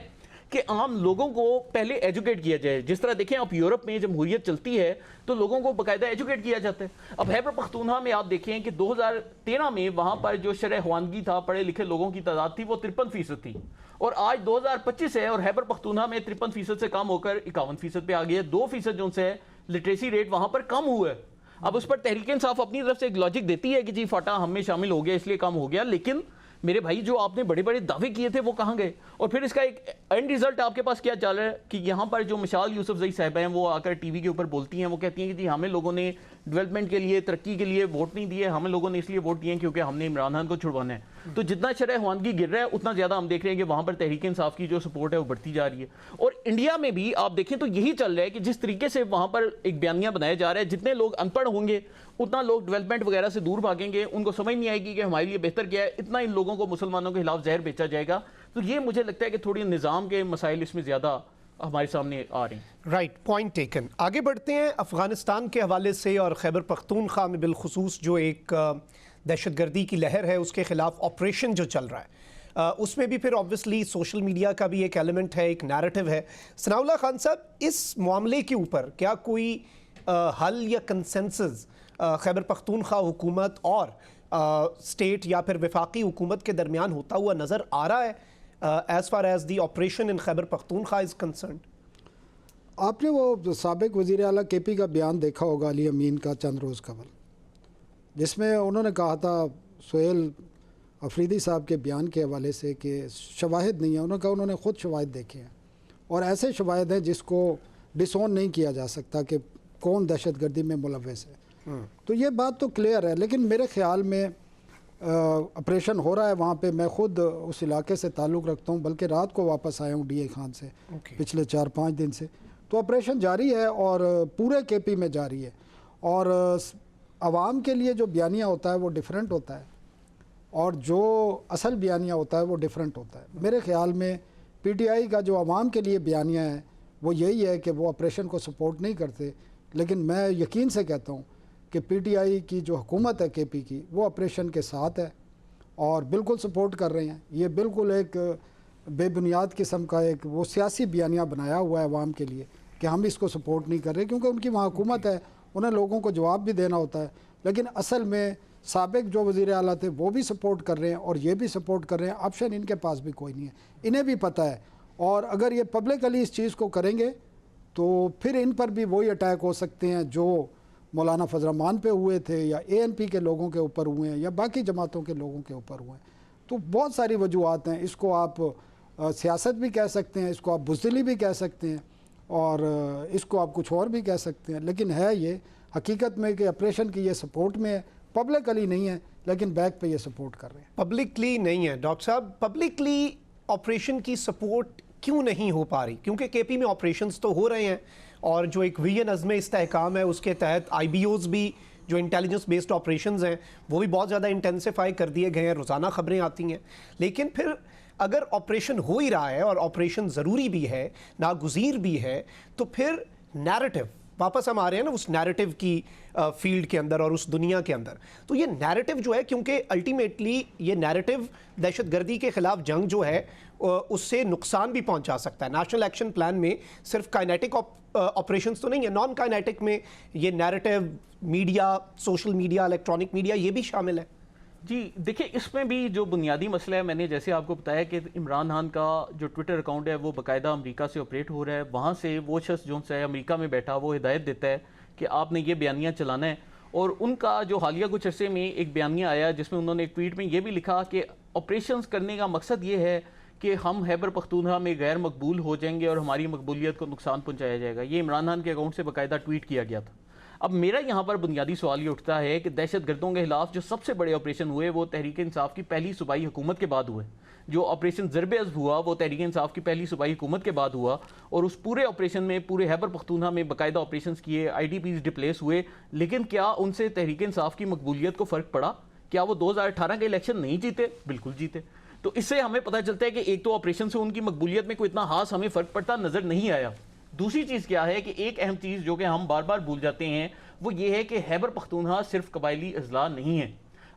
Speaker 2: कि आम लोगों को पहले एजुकेट किया जाए। जिस तरह देखें आप यूरोप में जमहूरियत चलती है तो लोगों को बाकायदा एजुकेट किया जाता है। अब खैबर पख्तूनख्वा में आप देखें कि 2013 में वहाँ पर जो शरह ख्वानगी था, पढ़े लिखे लोगों की तादाद थी वो 53% थी, और आज 2025 है और खैबर पख्तूनख्वा में 53% से कम होकर 51% पे आ गई है। 2% जो से लिटरेसी रेट वहाँ पर कम हुआ है। अब उस पर तहरीक इंसाफ अपनी तरफ से एक लॉजिक देती है कि जी फाटा हम में शामिल हो गया इसलिए कम हो गया, लेकिन मेरे भाई जो आपने बड़े बड़े दावे किए थे वो कहाँ गए? और फिर इसका एक एंड रिजल्ट आपके पास क्या चल रहा है कि यहाँ पर जो मिसाल यूसुफजई साहब हैं वो आकर टीवी के ऊपर बोलती हैं, वो कहती हैं कि जी हमें लोगों ने डेवलपमेंट के लिए, तरक्की के लिए वोट नहीं दिए, हमें लोगों ने इसलिए वोट दिए क्योंकि हमने इमरान खान को छुड़वाना है। तो जितना शरह ख्वानगी गिर रहा है उतना ज़्यादा हम देख रहे हैं कि वहाँ पर तहरीक इंसाफ की जो सपोर्ट है वो बढ़ती जा रही है। और इंडिया में भी आप देखें तो यही चल रहा है कि जिस तरीके से वहाँ पर एक बयानिया बनाया जा रहा है, जितने लोग अनपढ़ होंगे उतना लोग डेवलपमेंट वगैरह से दूर भागेंगे, उनको समझ नहीं आएगी कि हमारे लिए बेहतर क्या है, इतना इन लोगों को मुसलमानों के खिलाफ जहर बेचा जाएगा। तो ये मुझे लगता है कि थोड़ी निज़ाम के मसाइल इसमें ज़्यादा हमारे सामने आ रहे हैं।
Speaker 1: Right, point taken. आगे बढ़ते हैं अफगानिस्तान के हवाले से और खैबर पख्तूनख्वा में बिलखुसूस जो एक दहशतगर्दी की लहर है उसके खिलाफ ऑपरेशन जो चल रहा है, उसमें भी फिर ऑब्वियसली सोशल मीडिया का भी एक एलिमेंट है, एक नैरेटिव है। सनाउल्लाह खान साहब, इस मामले के ऊपर क्या कोई हल या कंसेंसस खैबर पख्तूनख्वा हुकूमत और स्टेट या फिर वफाकी हुकूमत के दरमियान होता हुआ नज़र आ रहा है as far as the operation in Khyber Pakhtunkhwa is concern?
Speaker 3: आपने वो साबिक वज़ीर आला KP का बयान देखा होगा अली अमीन का चंद रोज़ कबल, जिसमें उन्होंने कहा था सुहेल अफरीदी साहब के बयान के हवाले से कि शवाहिद नहीं है। उन्होंने कहा उन्होंने ख़ुद शवाहिद देखे हैं और ऐसे शवाहिद हैं जिसको डिसोन नहीं किया जा सकता कि कौन दहशतगर्दी में मुलव्वस है। तो ये बात तो क्लियर है, लेकिन मेरे ख़्याल में ऑपरेशन हो रहा है वहाँ पे। मैं ख़ुद उस इलाके से ताल्लुक़ रखता हूँ, बल्कि रात को वापस आया हूँ DA खान से पिछले 4-5 दिन से। तो ऑपरेशन जारी है और पूरे KP में जारी है, और आवाम के लिए जो बयानिया होता है वो डिफरेंट होता है और जो असल बयानिया होता है वो डिफरेंट होता है। मेरे ख़्याल में PTI का जो आवाम के लिए बयानिया है वो यही है कि वो ऑपरेशन को सपोर्ट नहीं करते, लेकिन मैं यकीन से कहता हूँ कि PTI की जो हुकूमत है KP की वो ऑपरेशन के साथ है और बिल्कुल सपोर्ट कर रहे हैं। ये बिल्कुल एक बेबुनियाद किस्म का एक वो सियासी बयानिया बनाया हुआ है अवाम के लिए कि हम इसको सपोर्ट नहीं कर रहे, क्योंकि उनकी वहाँ हुकूमत है, उन्हें लोगों को जवाब भी देना होता है। लेकिन असल में साबिक जो वज़ीर आला थे वो भी सपोर्ट कर रहे हैं और ये भी सपोर्ट कर रहे हैं। ऑप्शन इनके पास भी कोई नहीं है, इन्हें भी पता है। और अगर ये पब्लिकली इस चीज़ को करेंगे तो फिर इन पर भी वही अटैक हो सकते हैं जो मौलाना फजल रहमान पे हुए थे या ANP के लोगों के ऊपर हुए हैं या बाकी जमातों के लोगों के ऊपर हुए हैं। तो बहुत सारी वजूहत हैं। इसको आप सियासत भी कह सकते हैं, इसको आप बुज़दिली भी कह सकते हैं और इसको आप कुछ और भी कह सकते हैं, लेकिन है ये हकीकत में कि ऑपरेशन की ये सपोर्ट में है, पब्लिकली नहीं है लेकिन बैक पे ये सपोर्ट कर रहे हैं।
Speaker 1: पब्लिकली नहीं है डॉक्टर साहब, पब्लिकली ऑपरेशन की सपोर्ट क्यों नहीं हो पा रही? क्योंकि KP में ऑपरेशंस तो हो रहे हैं और जो एक विजन अज़्म इस्तेहकाम है उसके तहत IBOs भी जो इंटेलिजेंस बेस्ड ऑपरेशंस हैं वो भी बहुत ज़्यादा इंटेंसिफाई कर दिए गए हैं, रोज़ाना खबरें आती हैं। लेकिन फिर अगर ऑपरेशन हो ही रहा है और ऑपरेशन ज़रूरी भी है, नागुज़ीर भी है, तो फिर नैरेटिव वापस हम आ रहे हैं ना उस नैरेटिव की फील्ड के अंदर और उस दुनिया के अंदर। तो ये नैरेटिव जो है, क्योंकि अल्टीमेटली ये नैरेटिव दहशतगर्दी के ख़िलाफ़ जंग जो है उससे नुकसान भी पहुंचा सकता है। नेशनल एक्शन प्लान में सिर्फ काइनेटिक ऑपरेशंस तो नहीं है, नॉन काइनेटिक में ये narrative, media, social media, electronic media, ये भी शामिल है।
Speaker 2: जी देखिए, इसमें भी जो बुनियादी मसला है, मैंने जैसे आपको बताया कि इमरान खान का जो ट्विटर अकाउंट है वो बाकायदा अमेरिका से ऑपरेट हो रहा है। वहाँ से वो शख्स जो है अमेरिका में बैठा वो हिदायत देता है कि आपने ये बयानिया चलाना है। और उनका जो हालिया कुछ अरसे में एक बयानिया आया जिसमें उन्होंने एक ट्वीट में ये भी लिखा कि ऑपरेशंस करने का मकसद ये है कि हम खैबर पख्तूनख्वा में गैर मकबूल हो जाएंगे और हमारी मकबूलियत को नुकसान पहुँचाया जाएगा। ये इमरान खान के अकाउंट से बाकायदा ट्वीट किया गया था। अब मेरा यहाँ पर बुनियादी सवाल ये उठता है कि दहशत गर्दों के खिलाफ जो सबसे बड़े ऑपरेशन हुए वो तहरीक इंसाफ की पहली सूबाई हुकूमत के बाद हुए। जो ऑपरेशन ज़रब-ए-अज़्ब हुआ वो तहरीक इंसाफ की पहली सूबाई हुकूमत के बाद हुआ और उस पूरे ऑपरेशन में पूरे खैबर पख्तूनख्वा में बाकायदा ऑपरेशन किए, IDPs डिप्लेस हुए। लेकिन क्या उनसे तहरीक इंसाफ की मकबूलियत को फ़र्क पड़ा? क्या वो 2018 के इलेक्शन नहीं जीते? बिल्कुल जीते। तो इससे हमें पता चलता है कि एक तो ऑपरेशन से उनकी मकबूलियत में कोई इतना खास हमें फ़र्क पड़ता नज़र नहीं आया। दूसरी चीज़ क्या है कि एक अहम चीज़ जो कि हम बार बार भूल जाते हैं वो ये है कि खैबर पख्तूनख्वा सिर्फ कबायली अजला नहीं है।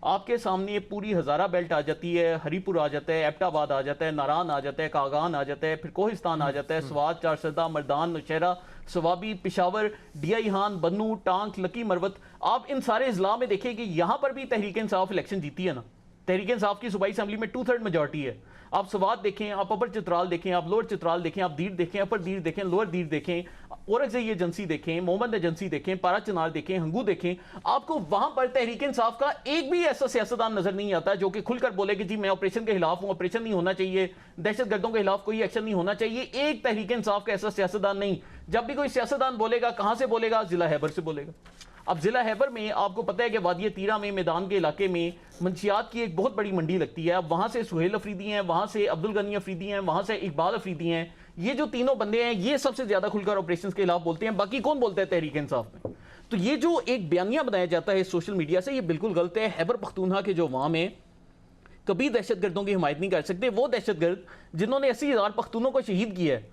Speaker 2: आपके सामने पूरी हज़ारा बेल्ट आ जाती है, हरीपुर आ जाता है, एबटाबाद आ जाता है, नारान आ जाता है, कागान आ जाता है, फिर कोहिस्तान आ जाता है, स्वात, चारसदा, मर्दान, नौशहरा, सवाबी, पिशावर, DI हान, बन्नू, टांक, लकी, मरवत। आप इन सारे अजला में देखें कि यहाँ पर भी तहरीक इंसाफ इलेक्शन जीती है ना। तहरीक इंसाफ की सूबाई असम्बली में 2/3 मेजॉरिटी है। आप स्वात देखें, आप अपर चित्राल देखें, आप लोअर चित्राल देखें, आप दीर देखें, अपर दीर देखें, लोअर दीर देखें, औरंगज़ेब एजेंसी देखें, मोहम्मद एजेंसी देखें, पारा चिनार देखें, हंगू देखें, आपको वहां पर तहरीक इंसाफ का एक भी ऐसा सियासतदान नजर नहीं आता जो कि खुलकर बोले कि जी मैं ऑपरेशन के खिलाफ हूं, ऑपरेशन नहीं होना चाहिए, दहशत गर्दों के खिलाफ कोई एक्शन नहीं होना चाहिए। एक तहरीक इंसाफ का ऐसा सियासतदान नहीं। जब भी कोई सियासतदान बोलेगा, कहां से बोलेगा? जिला खैबर से बोलेगा। अब जिला खैबर में आपको पता है कि वादी तीरा में मैदान के इलाके में मंशियात की एक बहुत बड़ी मंडी लगती है। अब वहां से सुहेल अफरीदी हैं, वहां से अब्दुल गनी अफरीदी हैं, वहां से इकबाल अफरीदी हैं। ये जो तीनों बंदे हैं ये सबसे ज्यादा खुलकर ऑपरेशन के खिलाफ बोलते हैं। बाकी कौन बोलता है तहरीक इंसाफ में? तो ये जो एक बयानिया बनाया जाता है सोशल मीडिया से, ये बिल्कुल गलत है। खैबर पख्तूनख्वा के जो अवाम है कभी दहशतगर्दों की हिमायत नहीं कर सकते। वो दहशतगर्द जिन्होंने 80,000 पख्तूनों को शहीद किया है।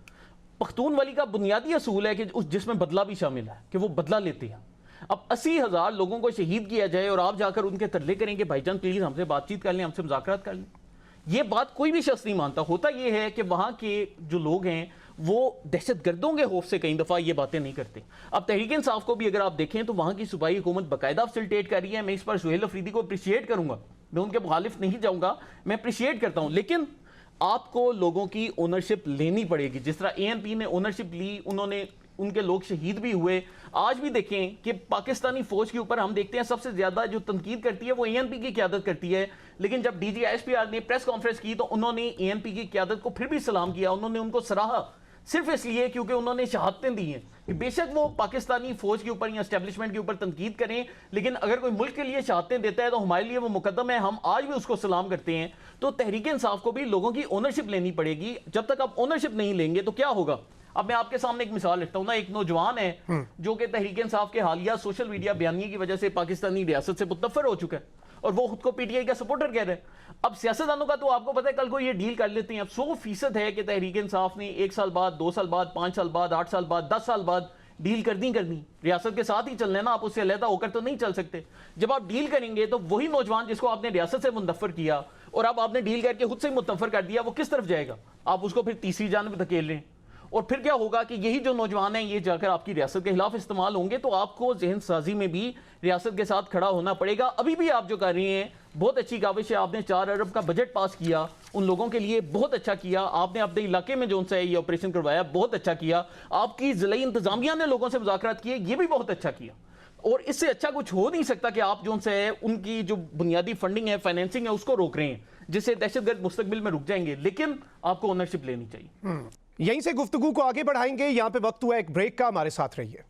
Speaker 2: पख्तून वाली का बुनियादी असूल है कि जिसमें बदला भी शामिल है, कि वो बदला लेते हैं। अब 80,000 लोगों को शहीद किया जाए और आप जाकर उनके तरले करें कि भाईजान प्लीज हमसे बातचीत कर लें, हमसे मुज़ाकरात कर लें, ये बात कोई भी शख्स नहीं मानता। होता ये है कि वहां के जो लोग हैं वो दहशतगर्दों के खौफ से कई दफ़ा ये बातें नहीं करते। अब तहरीक इंसाफ को भी अगर आप देखें तो वहां की सूबाई हुकूमत बाकायदा फैसिलिटेट कर रही है। मैं इस पर सुहेल अफरीदी को अप्रिशिएट करूंगा, मैं उनके मुखालिफ नहीं जाऊंगा, मैं अप्रिशिएट करता हूं। लेकिन आपको लोगों की ओनरशिप लेनी पड़ेगी। जिस तरह ANP ने ओनरशिप ली, उन्होंने उनके लोग शहीद भी हुए। आज भी देखें कि पाकिस्तानी फौज के ऊपर हम देखते हैं सबसे ज्यादा जो तनकीद करती है वो ANP की क़यादत करती है। लेकिन जब DG ISPR ने प्रेस कॉन्फ्रेंस की तो उन्होंने ANP की क़यादत को फिर भी सलाम किया, उन्होंने उनको सराहा, सिर्फ इसलिए क्योंकि उन्होंने शहादतें दी हैं कि बेशक वो पाकिस्तानी फौज के ऊपर या एस्टेब्लिशमेंट के ऊपर तनकीद करें, लेकिन अगर कोई मुल्क के लिए शहादतें देता है तो हमारे लिए वो मुकद्दम है, हम आज भी उसको सलाम करते हैं। तो तहरीक इंसाफ को भी लोगों की ओनरशिप लेनी पड़ेगी। जब तक आप ओनरशिप नहीं लेंगे तो क्या होगा? अब मैं आपके सामने एक मिसाल रखता हूं ना। एक नौजवान है जो कि तहरीक इंसाफ के हालिया सोशल मीडिया बयानिए की वजह से पाकिस्तानी रियासत से मुतनफर हो चुका है और वो खुद को PTI का सपोर्टर कह रहे हैं। अब सियासतदानों का तो आपको पता है कल को ये डील कर लेते हैं। अब 100% है कि तहरीक इंसाफ ने 1 साल बाद, 2 साल बाद, 5 साल बाद, 8 साल बाद, 10 साल बाद डील करनी रियासत के साथ ही चलना है ना, आप उससे अलहदा होकर तो नहीं चल सकते। जब आप डील करेंगे तो वही नौजवान जिसको आपने रियासत से मुतनफर किया और अब आपने डील करके खुद से मुतनफर कर दिया, वो किस तरफ जाएगा? आप उसको फिर तीसरी जानब धकेल रहे हैं। और फिर क्या होगा कि यही जो नौजवान हैं ये जाकर आपकी रियासत के खिलाफ इस्तेमाल होंगे, तो आपको जहन साजी में भी रियासत के साथ खड़ा होना पड़ेगा। अभी भी आप जो कर रही हैं बहुत अच्छी काविश है, आपने 4 अरब का बजट पास किया, उन लोगों के लिए बहुत अच्छा किया, आपने अपने इलाके में जो सा ये ऑपरेशन करवाया बहुत अच्छा किया, आपकी जिला इंतजामिया ने लोगों से मुज़ाकरात किए, ये भी बहुत अच्छा किया। और इससे अच्छा कुछ हो नहीं सकता कि आप जो है उनकी जो बुनियादी फंडिंग है, फाइनेंसिंग है, उसको रोक रहे हैं, जिससे दहशतगर्द मुस्तकबिल में रुक जाएंगे। लेकिन आपको ओनरशिप लेनी चाहिए।
Speaker 1: यहीं से गुफ्तगू को आगे बढ़ाएंगे। यहां पे वक्त हुआ एक ब्रेक का, हमारे साथ रहिए।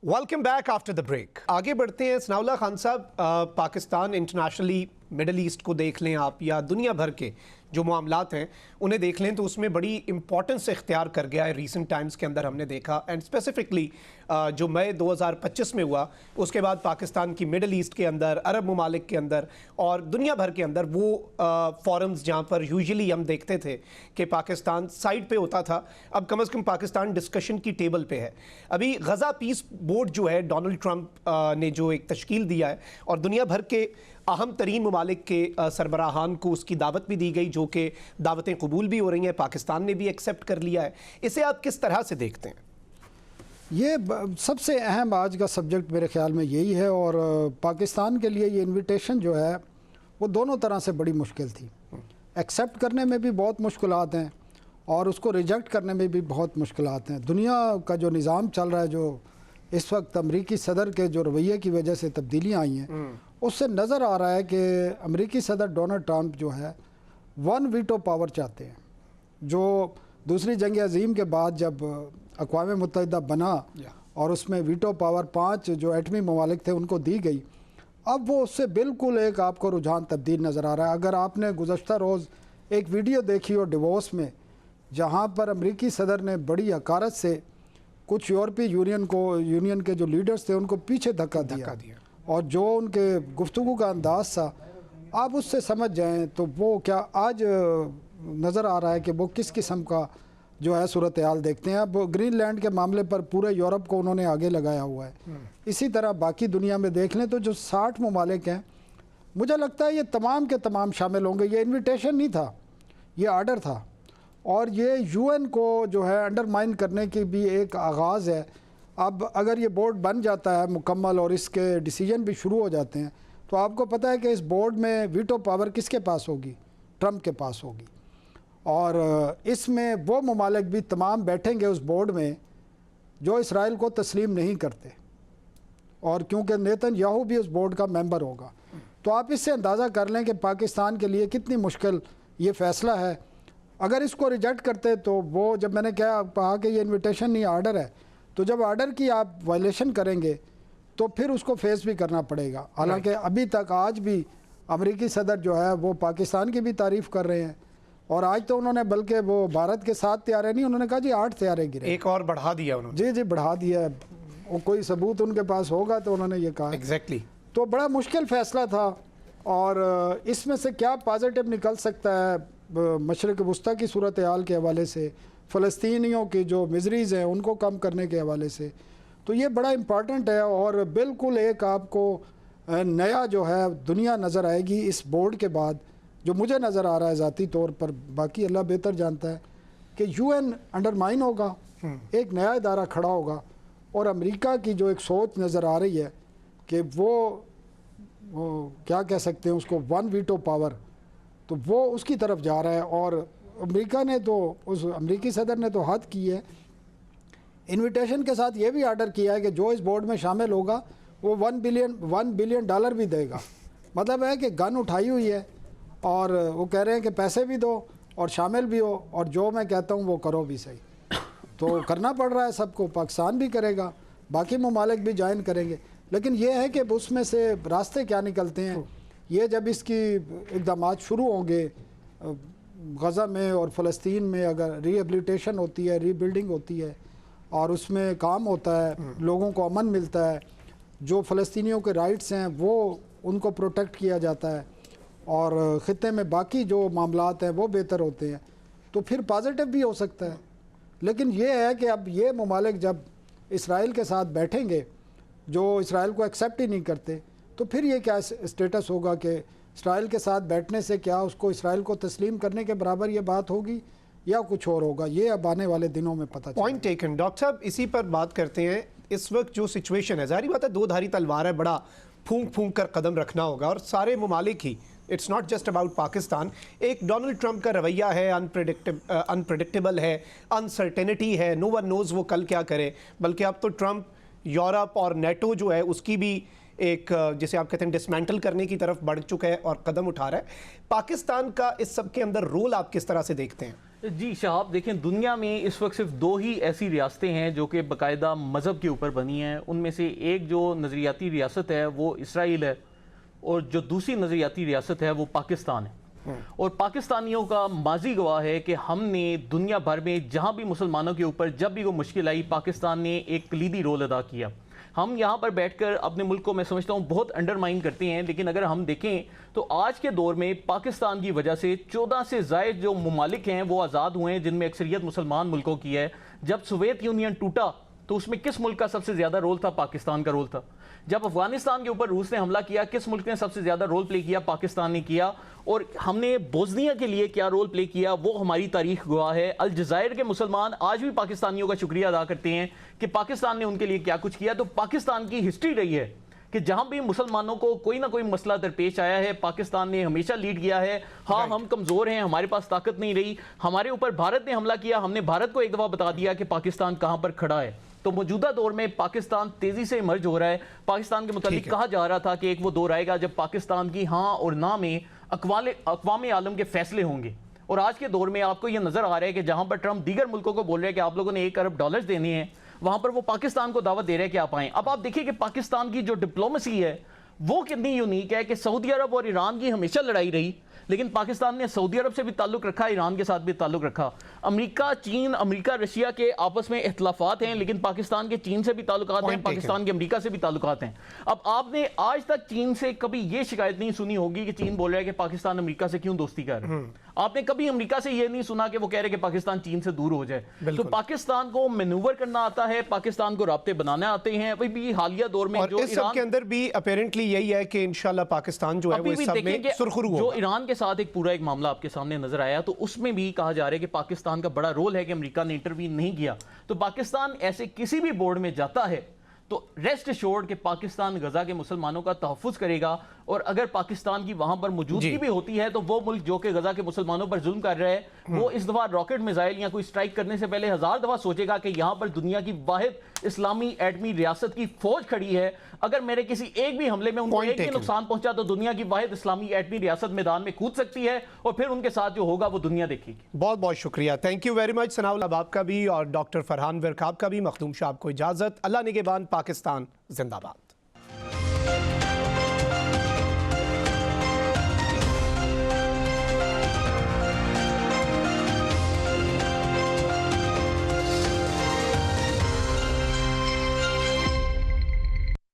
Speaker 1: Welcome back after the break. आगे बढ़ते हैं। सनाउल्लाह खान साहब, पाकिस्तान इंटरनेशनली मिडल ईस्ट को देख लें आप, या दुनिया भर के जो मामलात हैं उन्हें देख लें, तो उसमें बड़ी इंपॉर्टेंस इख्तियार कर गया है रिसेंट टाइम्स के अंदर। हमने देखा एंड स्पेसिफिकली जो मई 2025 में हुआ, उसके बाद पाकिस्तान की मिडल ईस्ट के अंदर, अरब ममालिक के अंदर और दुनिया भर के अंदर वो फोरम्स जहाँ पर यूजुअली हम देखते थे कि पाकिस्तान साइड पे होता था, अब कम से कम पाकिस्तान डिस्कशन की टेबल पे है। अभी गज़ा पीस बोर्ड जो है डोनाल्ड ट्रंप ने जो एक तश्कील दिया है, और दुनिया भर के अहम तरीन ममालिक के सरबराहान को उसकी दावत भी दी गई, जो कि दावतें कबूल भी हो रही हैं, पाकिस्तान ने भी एक्सेप्ट कर लिया है। इसे आप किस तरह से देखते हैं?
Speaker 3: ये सबसे अहम आज का सब्जेक्ट मेरे ख्याल में यही है, और पाकिस्तान के लिए ये इनविटेशन जो है वो दोनों तरह से बड़ी मुश्किल थी। एक्सेप्ट करने में भी बहुत मुश्किलात हैं और उसको रिजेक्ट करने में भी बहुत मुश्किलात हैं। दुनिया का जो निज़ाम चल रहा है, जो इस वक्त अमरीकी सदर के जो रवैये की वजह से तब्दीलियाँ आई हैं, उससे नज़र आ रहा है कि अमरीकी सदर डोनाल्ड ट्रंप जो है वन वीटो पावर चाहते हैं। जो दूसरी जंग अज़ीम के बाद जब अक़वाम मुत्तहिदा बना और उसमें वीटो पावर 5 जो एटमी ममालिक थे उनको दी गई, अब वो उससे बिल्कुल एक आपको रुझान तब्दील नज़र आ रहा है। अगर आपने गुज़श्ता रोज़ एक वीडियो देखी हो डिवोर्स में, जहाँ पर अमरीकी सदर ने बड़ी हकारत से कुछ यूरोपीय यूनियन के जो लीडर्स थे उनको पीछे धक्का दिया, और जो उनके गुफ्तगू का अंदाज़ था, आप उससे समझ जाएं तो वो क्या आज नज़र आ रहा है कि वो किस किस्म का जो है सूरत हाल देखते हैं। अब ग्रीनलैंड के मामले पर पूरे यूरोप को उन्होंने आगे लगाया हुआ है। इसी तरह बाकी दुनिया में देख लें तो जो 60 ममालिक हैं, मुझे लगता है ये तमाम के तमाम शामिल होंगे। ये इन्विटेशन नहीं था, ये आर्डर था, और ये यूएन को जो है अंडरमाइन करने की भी एक आगाज़ है। अब अगर ये बोर्ड बन जाता है मुकम्मल और इसके डिसीजन भी शुरू हो जाते हैं, तो आपको पता है कि इस बोर्ड में वीटो पावर किसके पास होगी? ट्रंप के पास होगी। और इसमें वो ममालिक भी तमाम बैठेंगे उस बोर्ड में जो इसराइल को तस्लीम नहीं करते, और क्योंकि नेतन्याहू भी उस बोर्ड का मेंबर होगा। तो आप इससे अंदाज़ा कर लें कि पाकिस्तान के लिए कितनी मुश्किल ये फ़ैसला है। अगर इसको रिजेक्ट करते तो वो, जब मैंने कहा कि ये इन्विटेशन नहीं आर्डर है, तो जब आर्डर की आप वायलेशन करेंगे तो फिर उसको फेस भी करना पड़ेगा। हालांकि अभी तक आज भी अमेरिकी सदर जो है वो पाकिस्तान की भी तारीफ़ कर रहे हैं, और आज तो उन्होंने बल्कि वो भारत के 7 तैयारे नहीं, उन्होंने कहा जी 8 तैयारे गिरे,
Speaker 1: एक और बढ़ा दिया उन्होंने।
Speaker 3: जी बढ़ा दिया। वो कोई सबूत उनके पास होगा तो उन्होंने ये कहा।
Speaker 1: एग्जैक्टली।
Speaker 3: तो बड़ा मुश्किल फ़ैसला था, और इसमें से क्या पॉजिटिव निकल सकता है मशरिक़ वस्ता की सूरत हाल के हवाले से, फ़लस्तीनियों की जो मिजरीज़ हैं उनको कम करने के हवाले से, तो ये बड़ा इम्पॉर्टेंट है। और बिल्कुल एक आपको नया जो है दुनिया नज़र आएगी इस बोर्ड के बाद, जो मुझे नज़र आ रहा है ज़ाती तौर पर, बाकी अल्लाह बेहतर जानता है, कि यूएन अंडरमाइन होगा, एक नया इदारा खड़ा होगा, और अमेरिका की जो एक सोच नज़र आ रही है कि वो क्या कह सकते हैं उसको, वन वीटो पावर, तो वो उसकी तरफ जा रहा है। और अमेरिका ने तो, उस अमेरिकी सदर ने तो हद की है, इनविटेशन के साथ ये भी आर्डर किया है कि जो इस बोर्ड में शामिल होगा वो $1 बिलियन भी देगा। मतलब है कि गन उठाई हुई है, और वो कह रहे हैं कि पैसे भी दो और शामिल भी हो, और जो मैं कहता हूँ वो करो भी सही। तो करना पड़ रहा है सबको, पाकिस्तान भी करेगा, बाकी ममालिक भी ज्वाइन करेंगे, लेकिन ये है कि उसमें से रास्ते क्या निकलते हैं। ये जब इसकी इक़दाम शुरू होंगे गज़ा में और फ़लस्तीन में, अगर रिहेबिलिटेशन होती है, रीबिल्डिंग होती है, और उसमें काम होता है, लोगों को अमन मिलता है, जो फ़लस्तीनियों के राइट्स हैं वो उनको प्रोटेक्ट किया जाता है और ख़ित्ते में बाकी जो मामलात हैं वो बेहतर होते हैं, तो फिर पॉजिटिव भी हो सकता है। लेकिन ये है कि अब ये ममालिक जब इसराइल के साथ बैठेंगे जो इसराइल को एक्सेप्ट ही नहीं करते, तो फिर ये क्या स्टेटस होगा कि इसराइल के साथ बैठने से क्या उसको इसराइल को तस्लीम करने के बराबर ये बात होगी या कुछ और होगा, ये अब आने वाले दिनों में पता चलेगा।
Speaker 1: Point taken. डॉक्टर साहब, इसी पर बात करते हैं। इस वक्त जो सिचुएशन है, जाहिर बात है दो धारी तलवार है, बड़ा फूंक फूंक कर कदम रखना होगा और सारे ममालिक ही, it's not just about Pakistan. एक डोनाल्ड ट्रंप का रवैया है, अनप्रेडिक्टेबल है, अनसर्टेनिटी है, नो वन नोज़ वो कल क्या करे। बल्कि अब तो ट्रंप यूरोप और नेटो जो है उसकी भी एक, जिसे आप कहते हैं, डिसमेंटल करने की तरफ बढ़ चुका है और कदम उठा रहा है। पाकिस्तान का इस सब के अंदर रोल आप किस तरह से देखते हैं?
Speaker 2: जी शहाब, देखें, दुनिया में इस वक्त सिर्फ दो ही ऐसी रियासतें हैं जो कि बाकायदा मज़हब के ऊपर बनी हैं। उनमें से एक जो नज़रियाती रियासत है वो इसराइल है और जो दूसरी नज़रियाती रियासत है वो पाकिस्तान है। और पाकिस्तानियों का माजी गवाह है कि हमने दुनिया भर में जहाँ भी मुसलमानों के ऊपर जब भी वो मुश्किल आई, पाकिस्तान ने एक कलीदी रोल अदा किया। हम यहाँ पर बैठकर अपने मुल्क को, मैं समझता हूँ, बहुत अंडरमाइन करते हैं, लेकिन अगर हम देखें तो आज के दौर में पाकिस्तान की वजह से 14 से ज़ायद जो ममालिक हैं वो आज़ाद हुए हैं, जिनमें अक्सरियत मुसलमान मुल्कों की है। जब सोवियत यूनियन टूटा तो उसमें किस मुल्क का सबसे ज़्यादा रोल था? पाकिस्तान का रोल था। जब अफगानिस्तान के ऊपर रूस ने हमला किया, किस मुल्क ने सबसे ज़्यादा रोल प्ले किया? पाकिस्तान ने किया। और हमने बोस्निया के लिए क्या रोल प्ले किया वो हमारी तारीख गवाह है। अल जज़ायर के मुसलमान आज भी पाकिस्तानियों का शुक्रिया अदा करते हैं कि पाकिस्तान ने उनके लिए क्या कुछ किया। तो पाकिस्तान की हिस्ट्री रही है कि जहां भी मुसलमानों को कोई ना कोई मसला दरपेश आया है, पाकिस्तान ने हमेशा लीड किया है। हाँ, हम कमज़ोर हैं, हमारे पास ताकत नहीं रही, हमारे ऊपर भारत ने हमला किया, हमने भारत को एक दफ़ा बता दिया कि पाकिस्तान कहाँ पर खड़ा है। तो मौजूदा दौर में पाकिस्तान तेज़ी से इमर्ज हो रहा है। पाकिस्तान के मुतालिक कहा जा रहा था कि एक वो दौर आएगा जब पाकिस्तान की हाँ और ना में अक़वाम आलम के फैसले होंगे। और आज के दौर में आपको ये नज़र आ रहा है कि जहाँ पर ट्रंप दीगर मुल्कों को बोल रहे हैं कि आप लोगों ने $1 अरब देने हैं, वहाँ पर वो पाकिस्तान को दावत दे रहे हैं कि आप आएँ। अब आप देखिए कि पाकिस्तान की जो डिप्लोमेसी है वो कितनी यूनिक है कि सऊदी अरब और ईरान की हमेशा लड़ाई रही, लेकिन पाकिस्तान ने सऊदी अरब से भी ताल्लुक़ रखा, ईरान के साथ भी ताल्लुक़ रखा। अमेरिका, चीन, अमेरिका, रशिया के आपस में इख्तलाफात हैं, लेकिन पाकिस्तान के चीन से भी ताल्लुकात हैं, पाकिस्तान के अमेरिका से भी ताल्लुकात हैं। अब आपने आज तक चीन से कभी ये शिकायत नहीं सुनी होगी कि चीन बोल रहा है कि पाकिस्तान अमेरिका से क्यों दोस्ती कर रहा है। आपने कभी अमेरिका से ये नहीं सुना कि वो कह रहे कि पाकिस्तान चीन से दूर हो जाए। तो पाकिस्तान को मैनूवर करना आता है, पाकिस्तान को राब्ते बनाने आते हैं। वही भी हालिया दौर में जो
Speaker 1: इस सब के अंदर भी अपेरेंटली यही है कि इंशाल्लाह पाकिस्तान जो है वो इस सब में सुरखरू होगा।
Speaker 2: जो ईरान के साथ एक पूरा एक मामला आपके सामने नजर आया, तो उसमें भी कहा जा रहा है कि पाकिस्तान का बड़ा रोल है कि अमेरिका ने इंटरवीन नहीं किया। तो पाकिस्तान ऐसे किसी भी बोर्ड में जाता है तो रेस्ट एश्योर्ड कि पाकिस्तान गजा के मुसलमानों का तहफ़्फ़ुज़ करेगा। और अगर पाकिस्तान की वहां पर मौजूदगी भी होती है तो वो मुल्क जो कि गजा के मुसलमानों पर जुल्म कर रहा है, वो इस दफा रॉकेट मिसाइल या कोई स्ट्राइक करने से पहले 1000 दफा सोचेगा कि यहां पर दुनिया की वाहिद इस्लामी एटमी रियासत की फौज खड़ी है। अगर मेरे किसी एक भी हमले में उनको एक भी नुकसान पहुंचा तो दुनिया की वाहिद इस्लामी एटमी रियासत मैदान में कूद सकती है और फिर उनके साथ जो होगा वो दुनिया देखेगी।
Speaker 1: बहुत बहुत शुक्रिया, thank you very much Sanaul अहबाब का भी और डॉक्टर फरहान वर्काब का भी। मखदूम शाह को इजाजत। अल्लाह निगहबान, पाकिस्तान जिंदाबाद।